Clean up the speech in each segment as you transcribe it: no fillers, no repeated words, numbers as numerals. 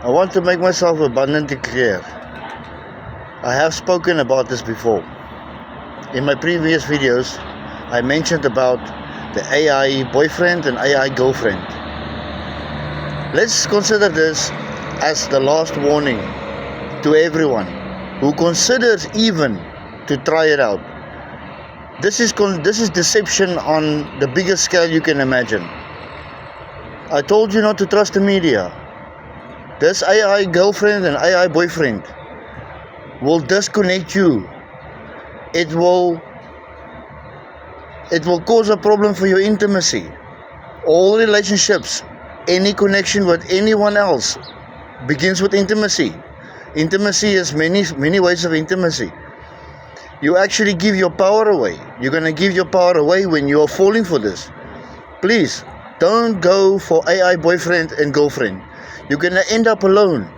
I want to make myself abundantly clear. I have spoken about this before. In my previous videos, I mentioned about the AI boyfriend and AI girlfriend. Let's consider this as the last warning to everyone who considers even to try it out. This is deception on the biggest scale you can imagine. I told you not to trust the media. This AI girlfriend and AI boyfriend will disconnect you. It will cause a problem for your intimacy. All relationships, any connection with anyone else begins with intimacy. Intimacy is many ways of intimacy. You actually give your power away. You're going to give your power away when you are falling for this. Please, don't go for AI boyfriend and girlfriend. You're going to end up alone.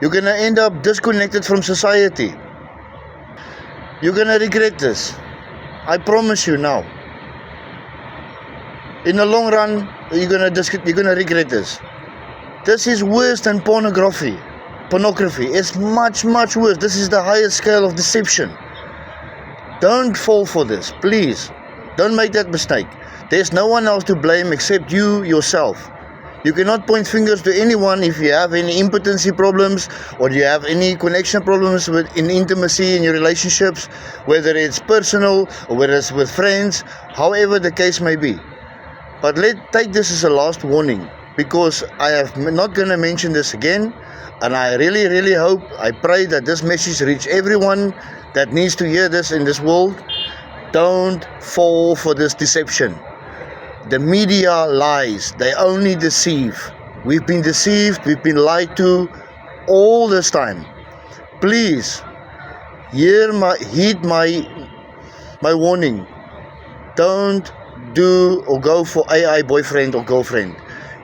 You're going to end up disconnected from society. You're going to regret this. I promise you now. In the long run, you're going to regret this. This is worse than pornography. Pornography is much, much worse. This is the highest scale of deception. Don't fall for this, please. Don't make that mistake. There's no one else to blame except you yourself. You cannot point fingers to anyone if you have any impotency problems or you have any connection problems in intimacy in your relationships, whether it's personal or whether it's with friends, however the case may be. But take this as a last warning, because I am not going to mention this again, and I really, really hope, I pray that this message reach everyone that needs to hear this in this world. Don't fall for this deception. The media lies. They only deceive. We've been deceived. We've been lied to all this time. Please, heed my warning. Don't do or go for AI boyfriend or girlfriend.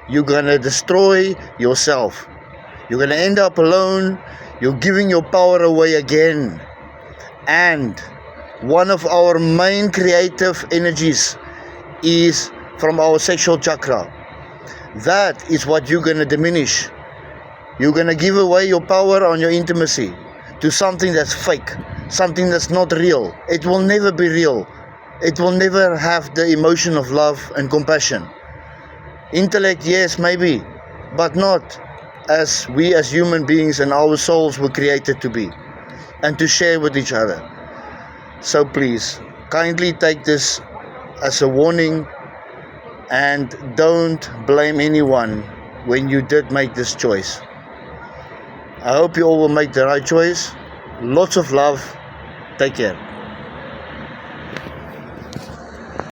You're going to destroy yourself. You're going to end up alone. You're giving your power away again. And one of our main creative energies is from our sexual chakra. That is what you're going to diminish. You're going to give away your power on your intimacy to something that's fake, something that's not real. It will never be real. It will never have the emotion of love and compassion. Intellect, yes, maybe, but not as we as human beings and our souls were created to be and to share with each other. So please, kindly take this as a warning and don't blame anyone when you did make this choice. I hope you all will make the right choice. Lots of love. Take care.